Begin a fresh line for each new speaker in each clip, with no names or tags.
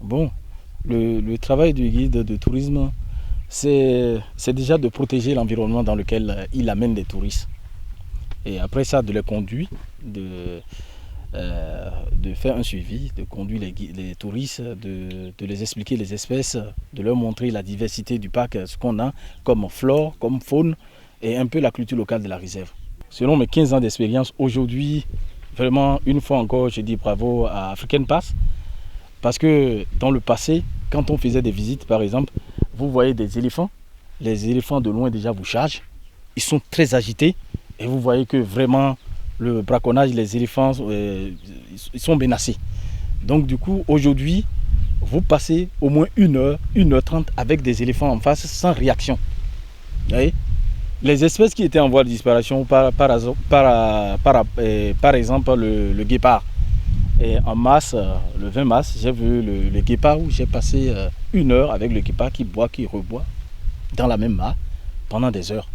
Bon, le travail du guide de tourisme, c'est déjà de protéger l'environnement dans lequel il amène les touristes. Et après ça, de les conduire, de faire un suivi, de conduire les touristes, de les expliquer les espèces, de leur montrer la diversité du parc, ce qu'on a comme flore, comme faune et un peu la culture locale de la réserve. Selon mes 15 ans d'expérience, aujourd'hui, vraiment, une fois encore, je dis bravo à African Pass. Parce que dans le passé, quand on faisait des visites, par exemple, vous voyez des éléphants. Les éléphants de loin déjà vous chargent. Ils sont très agités. Et vous voyez que vraiment, le braconnage, les éléphants, ils sont menacés. Donc du coup, aujourd'hui, vous passez au moins 1 heure 30 avec des éléphants en face sans réaction. Vous voyez? Les espèces qui étaient en voie de disparition, par exemple le guépard. Et en mars, le 20 mars, j'ai vu le guépard où j'ai passé 1 heure avec le guépard qui boit, qui reboit dans la même mare pendant des heures.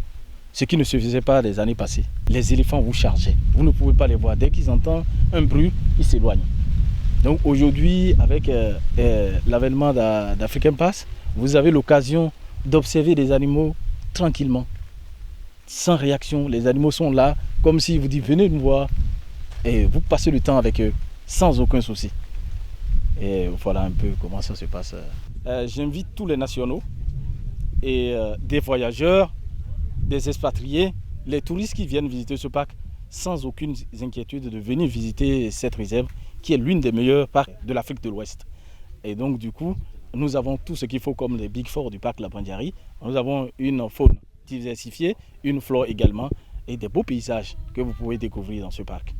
Ce qui ne se faisait pas les années passées. Les éléphants vous chargeaient. Vous ne pouvez pas les voir. Dès qu'ils entendent un bruit, ils s'éloignent. Donc aujourd'hui, avec l'avènement d'African Pass, vous avez l'occasion d'observer des animaux tranquillement, sans réaction. Les animaux sont là, comme si vous dites venez nous voir. Et vous passez le temps avec eux, sans aucun souci. Et voilà un peu comment ça se passe. J'invite tous les nationaux et des voyageurs, des expatriés, les touristes qui viennent visiter ce parc sans aucune inquiétude de venir visiter cette réserve qui est l'une des meilleures parcs de l'Afrique de l'Ouest. Et donc du coup, nous avons tout ce qu'il faut comme les Big Four du parc La Bandiari. Nous avons une faune diversifiée, une flore également et des beaux paysages que vous pouvez découvrir dans ce parc.